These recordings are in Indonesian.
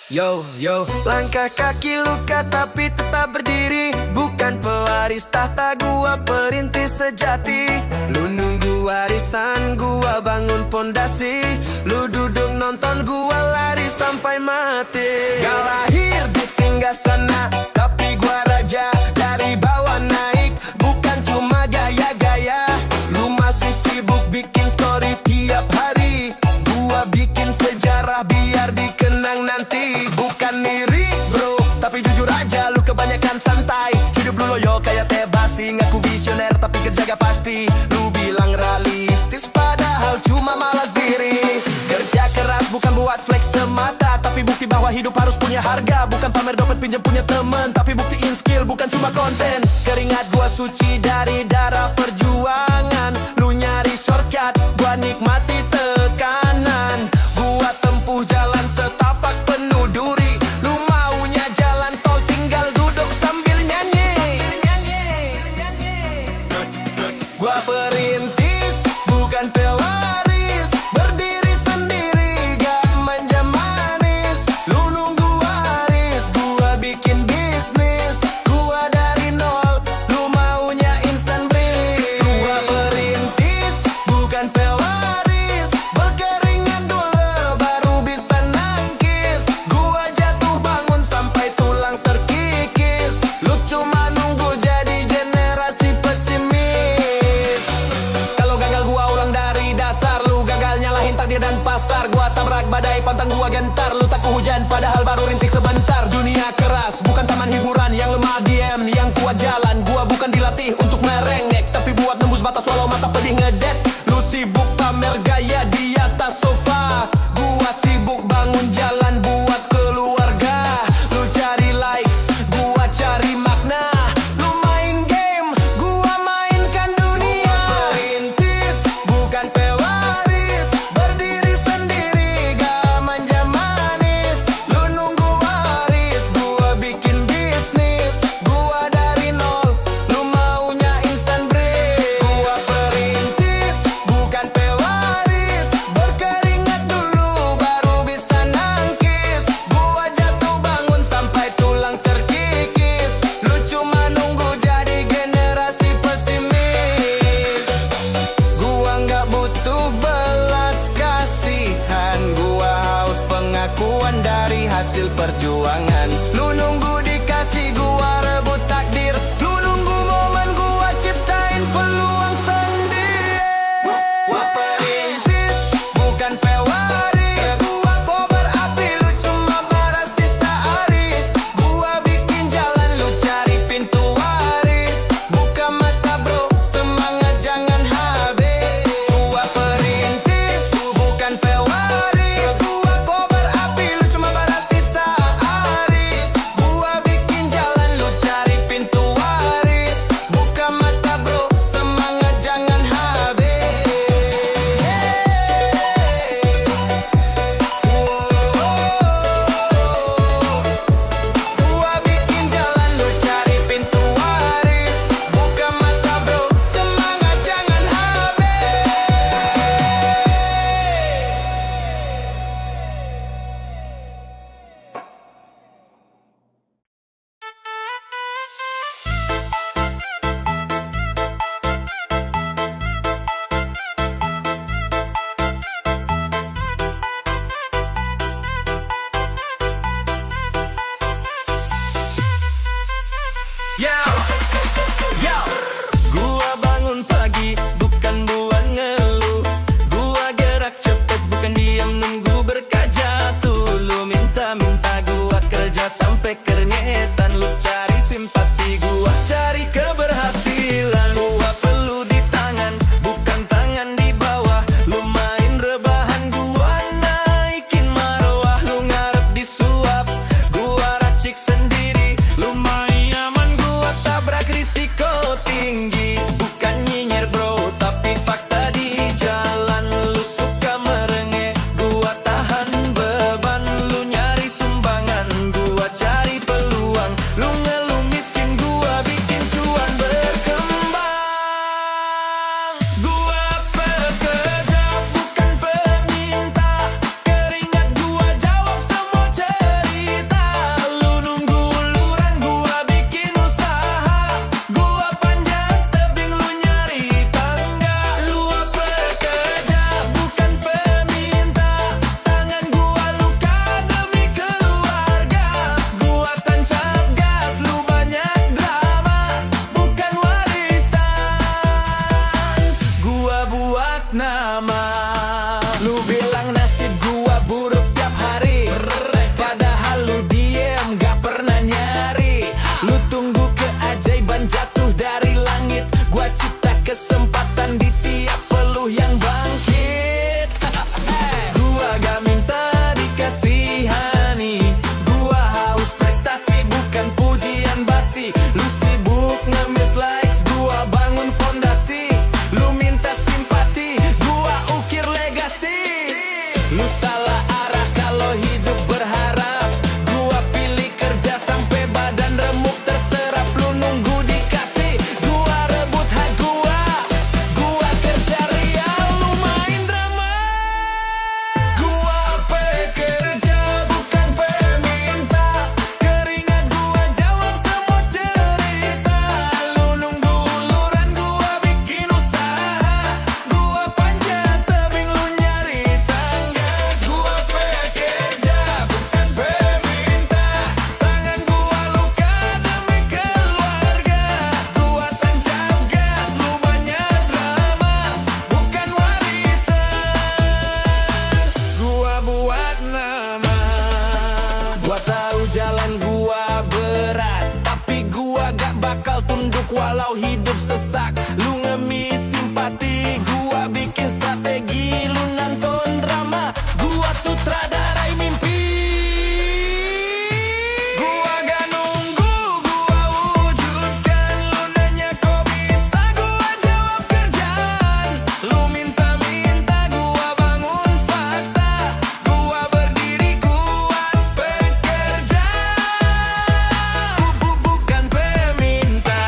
Yo, yo, langkah kaki luka tapi tetap berdiri. Bukan pewaris tahta, gua perintis sejati. Lu nunggu warisan, gua bangun pondasi. Lu duduk nonton, gua lari sampai mati. Gak lahir di singgasana, tapi gua raja. Dari bawah naik, bukan cuma gaya-gaya. Lu masih sibuk bikin story tiap hari. Gua bikin sejarah biar dikenang nanti. Bukan lirik bro, tapi jujur aja lu kebanyakan santai. Hidup lu loyo kayak teh basi. Ngaku visioner tapi kerja gak pasti. Lu bilang realistis padahal cuma malas diri. Kerja keras bukan buat flex semata, tapi bukti bahwa hidup harus punya harga. Bukan pamer dompet pinjam punya temen, tapi buktiin skill bukan cuma konten. Keringat gua suci dari darah perjuangan. Lu nyari shortcut, gua nikmati tekanan. Gua tempuh jalan setapak penuh duri. Lu maunya jalan tol tinggal duduk sambil nyanyi. Gua perintis bukan pewaris, berdiri sendiri gak manja manis. Lu nunggu waris, gua bikin bisnis. Gua dari nol, lu maunya instant breeze. Gua perintis bukan pewaris, berkeringat dulu baru bisa nangkis. Gua jatuh bangun sampai tulang terkikis. Lu cuma nunggu jadi generasi pesimis. Kalau gagal gua ulang dari dasar. Lu gagal nyalahin takdir dan pasar. Gua tabrak badai pantang gua gentar. Lu takut hujan padahal baru rintik sebentar. Dunia keras bukan taman hiburan. Yang lemah diem, yang kuat jalan. Gua bukan dilatih untuk merengek, tapi buat nembus batas walau mata pedih ngedet. Lu sibuk pamer gaya di atas sofa. Gua sibuk bangun jalan buat keluarga. Lu cari likes, gua cari makna. Lu main game, gua mainkan dunia. Perintis bukan pewaris, berdiri sendiri gak manja manis. Lu nunggu waris, gua bikin bisnis. Gua dari nol, lu maunya instant breeze. Gua perintis bukan pewaris, berkeringat dulu baru bisa nangkis. Gua jatuh bangun sampai tulang terkikis. Lu cuma nunggu jadi generasi pesimis. Gua nggak butuh belas kasihan. Gua haus pengakuan dari hasil perjuangan. Lu nunggu dikasih, gua rebut takdir. Lu nunggu momen, gua ciptain peluang sendiri. Gua perintis bukan pewaris. Gua kobar api, lu cuma bara sisa aris. Gua bikin jalan, lu cari pintu waris. Buka mata bro, semangat jangan habis. Gua perintis bukan pewaris. Gua kobar api, lu cuma bara sisa aris. Gua bikin jalan, walau hidup sesak. Lu ngemis simpati, gua bikin strategi. Lu nonton drama, gua sutradarai mimpi. Gua gak nunggu, gua wujudkan. Lu nanya kok bisa, gua jawab kerjaan. Lu minta-minta, gua bangun fakta. Gua berdiri kuat bekerja, bukan peminta.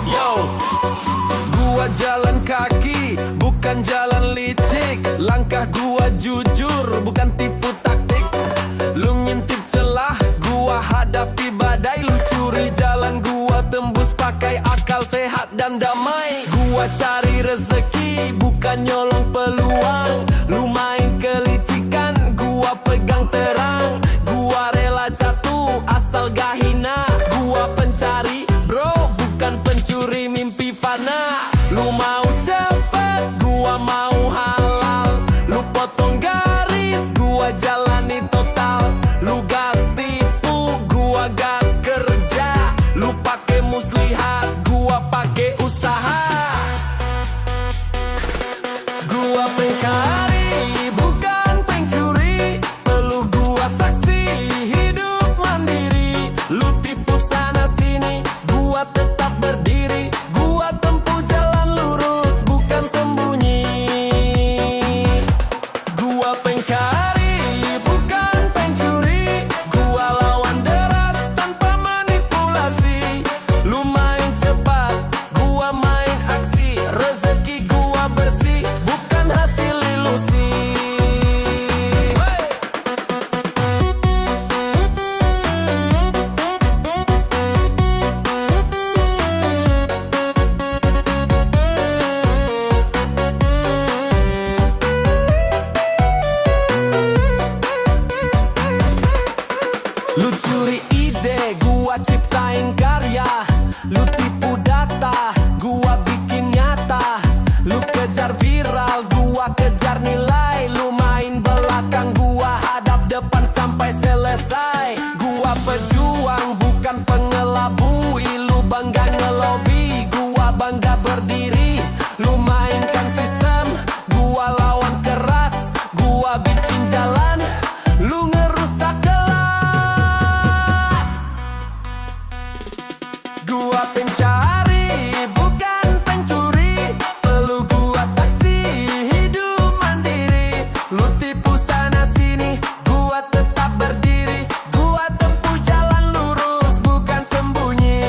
Yo, gua jalan kaki, bukan jalan licik. Langkah gua jujur, bukan tipu taktik. Lu ngintip celah, gua hadapi badai. Lu curi jalan, gua tembus pakai akal sehat dan damai. Gua cari rezeki, bukan nyolong peluang. Lu main kelicikan, gua pegang terang. Gua rela jatuh, asal gak hina. Gua pencari, bro, bukan pencuri mimpi fana. Lu mau cepet, gua mau halal. Lu potong garis, gua jalani total. Lu gas tipu, gua gas kerja. Lu pake muslihat, gua pake usaha. Gua pengkari, bukan pencuri. Peluh gua saksi, hidup mandiri. Lu tipu sana sini, gua tetap berdiri. Gua tempuh jalan lurus, bukan sembunyi. Gua pengkari, bukan pencuri. Gua lawan deras tanpa manipulasi. Lu main cepat, gua main aksi. Rezeki gua bersih, bukan hasil ilusi. Lu curi ide, gua ciptain karya. Lu tipu data, gua bikin nyata. Lu kejar viral, gua kejar nilai. Lu main belakang, gua hadap depan sampai selesai. Gua pejuang, bukan pengelabui. Lu bangga ngelobi, gua bangga berdiri. Lu mainkan sistem, gua lawan keras. Gua bikin jalan, lu ngerusak kelas. Gua pencari, bukan pencuri. Peluh gua saksi, hidup mandiri. Lu tipu sana sini, gua tetap berdiri. Gua tempuh jalan lurus, bukan sembunyi.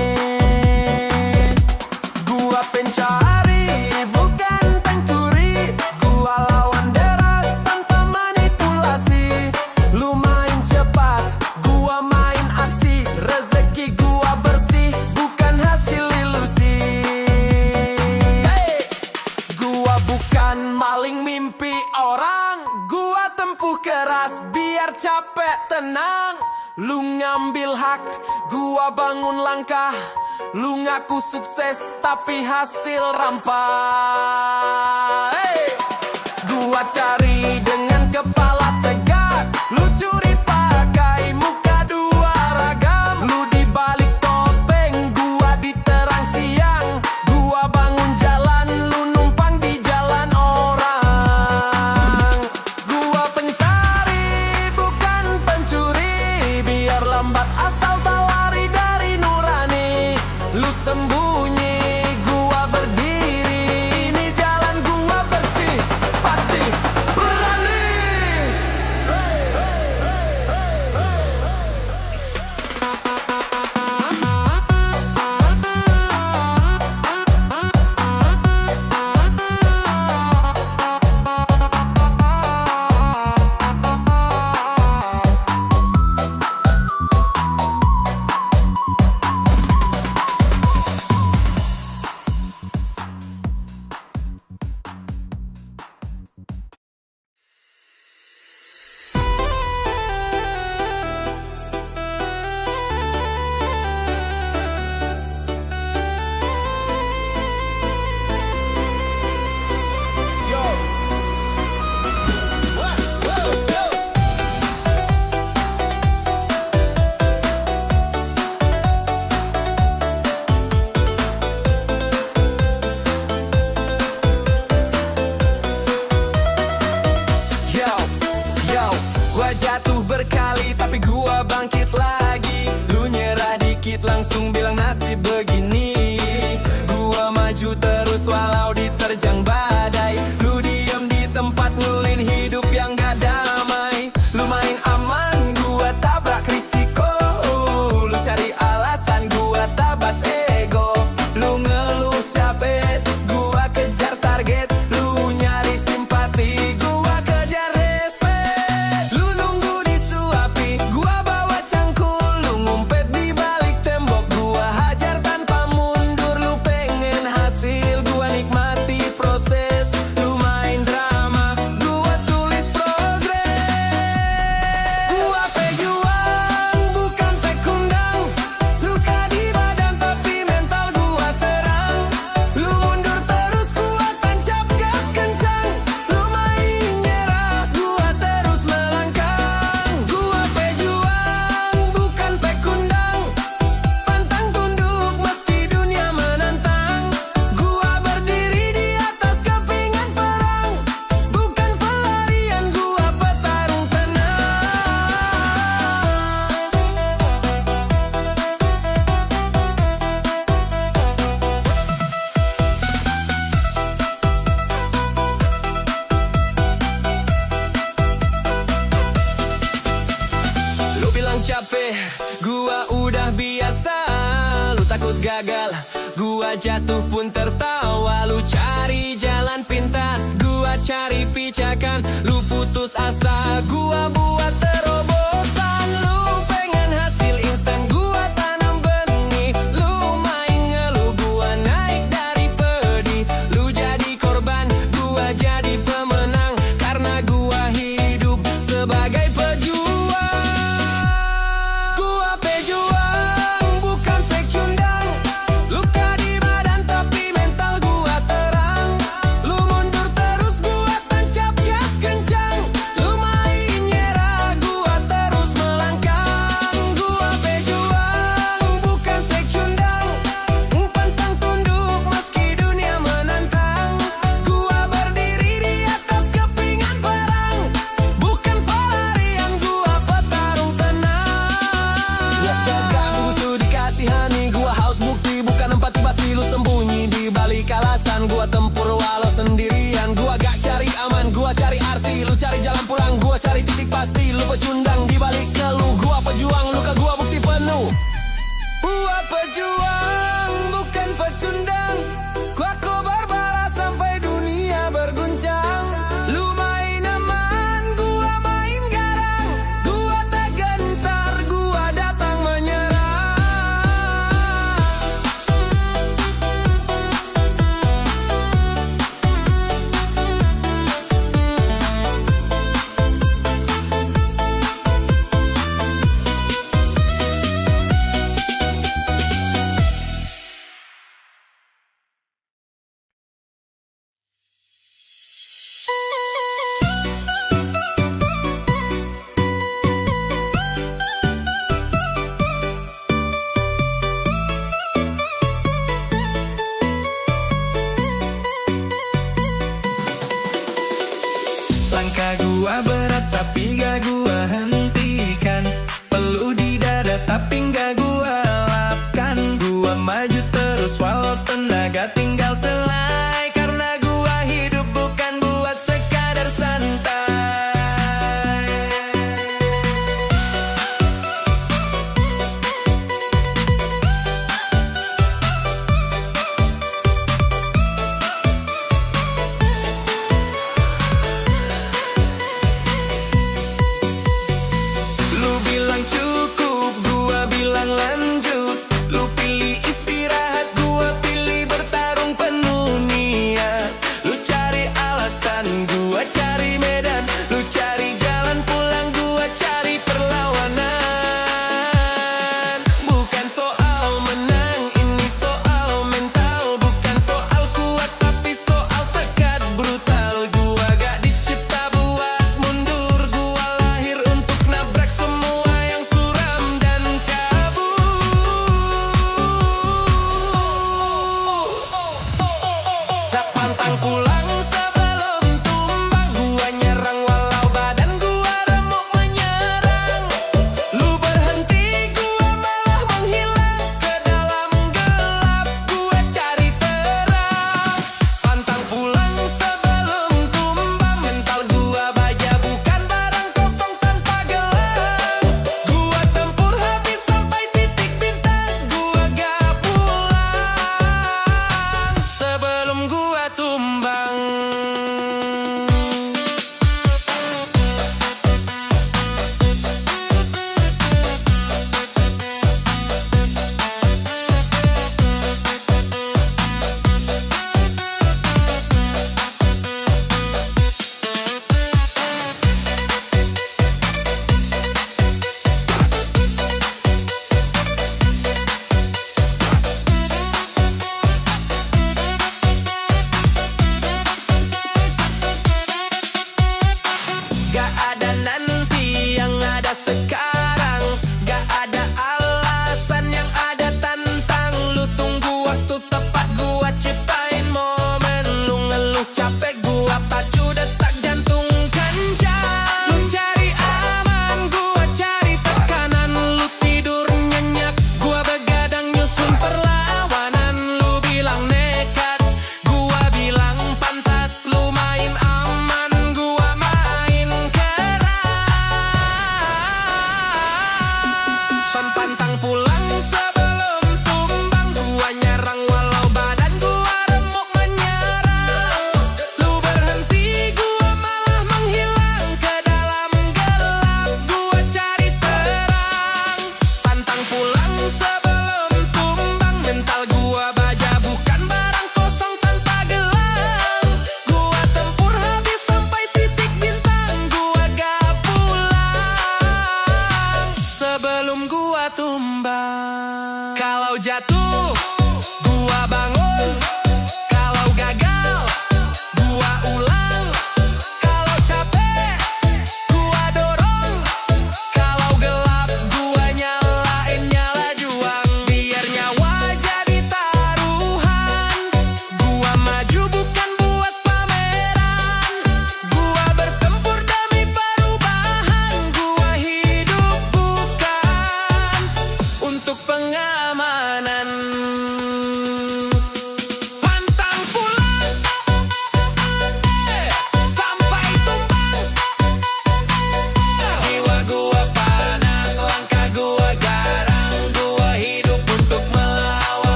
Gua pencari, bukan pencuri. Gua lawan deras tanpa manipulasi. Lu main cepat, gua main aksi. Rezeki gua bersih, bukan hasil ilusi. Hey! Gua bukan maling mimpi orang. Gua tempuh keras biar capek tenang. Lu ngambil hak, gua bangun langkah. Lu ngaku sukses tapi hasil rampas. Hey! Gua cari dengan kepala tegak. Lu curi pakai muka dua ragam. Lu dibalik topeng, gua di terang siang. Gua bangun jalan, lu numpang di jalan orang. Gua pencari, bukan pencuri. Biar lambat asal tak lari dari nurani. Lu sembunyi, gua berdiri. menerjang badai. Lu diam di tempat ngulin hidup yang gak damai. Lu main aman, gua tabrak risiko. Lu cari alasan, gua tabas ego. Lu ngeluh capek, gua kejar target. Lu nyari simpati, gua kejar respect. Lu nunggu disuapi, gua bawa cangkul. Lu ngumpet di balik tembok, gua hajar tanpa mundur. Lu pengen hasil, gua nikmati proses. Lu main drama, gua tulis progres. Gua pejuang, bukan pekundang. Luka di badan tapi mental gua terang. Lu mundur terus, gua tancap gas kencang. Lu main nyerah, gua terus melangkah. Gua pejuang, bukan pekundang. Pantang tunduk meski dunia menentang. Gua berdiri di atas kepingan perang. Bukan pelarian, gua petarung tenang. Lu bilang capek, gua udah biasa. Lu takut gagal, gua jatuh pun tertawa. Lu cari jalan pintas, gua cari pijakan. Lu putus asa, gua buat terobosan. Lu pengen hasil instan, gua tanam benih. Lu main ngeluh, gua naik dari pedih. Lu jadi korban, gua jadi pemenang. Karena gua hidup sebagai pejuang. Gua pejuang, bukan pecundang. Luka di badan tapi mental gua terang. Lu mundur terus, gua tancap gas kencang. Lu main nyerah, gua terus melangkah. Gua pejuang, bukan pecundang. Pantang tunduk meski dunia menentang. Gua berdiri di atas kepingan perang. Bukan pelarian, gua petarung tenang. Ya gak butuh dikasihani, gua haus bukti bukan empati. Pasti lu sembunyi di balik alasan. Gua tempur walau sendirian. Gua gak cari aman, gua cari arti. Lu cari jalan pulang, gua cari titik pasti. Lu pecundang di balik keluh. Gua pejuang, luka gua bukti penuh. Gua pejuang, bukan pecundang. Gua kobar bara sampai dunia berguncang. Lu main aman, gua main garang. Gua tak gentar, gua datang menyerang. Langkah gua berat tapi gak gua hentikan. Peluh di dada tapi gak gua lapkan. Gua maju terus walau tenaga tinggal selai. Karena gua hidup bukan buat sekadar santai. Lu bilang cukup, gua bilang lanjut. Lu pilih istirahat, gua pilih bertarung penuh niat. Lu cari alasan, gua cari medan. Lu cari jalan pulang, gua cari perlawanan. Bukan soal menang, ini soal mental. Bukan soal kuat tapi soal tekad brutal. Gua gak dicipta buat mundur. Gua lahir untuk nabrak semua yang suram dan kabur. Sapantang pulang sebelum tumbang. Gua nyerang walau badan gua remuk menyerang. Lu berhenti, gua malah menghilang. Ke dalam gelap, gua cari terang. Pantang pulang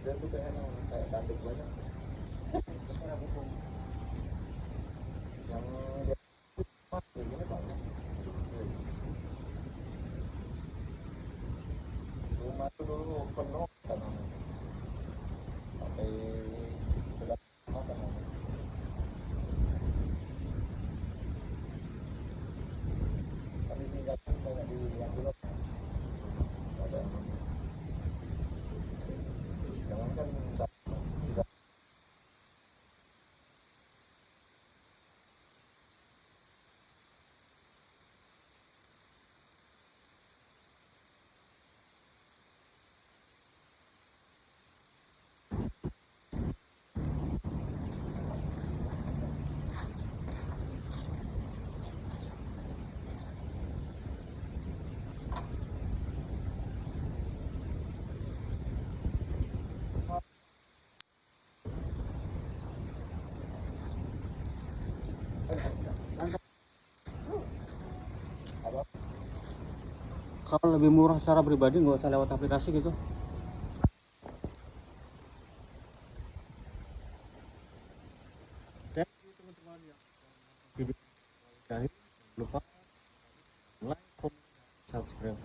Dia tuh kayak cantik banget. Yang dia pas kayak gini banyak. Rumah tuh dulu penuh tanaman sampai sudah tanaman. Tapi tinggal banyak di yang dulu ada jangan kan tidak kalau lebih murah secara pribadi nggak usah lewat aplikasi gitu. Thank you teman-teman yang video ini. Jangan lupa like, comment, subscribe.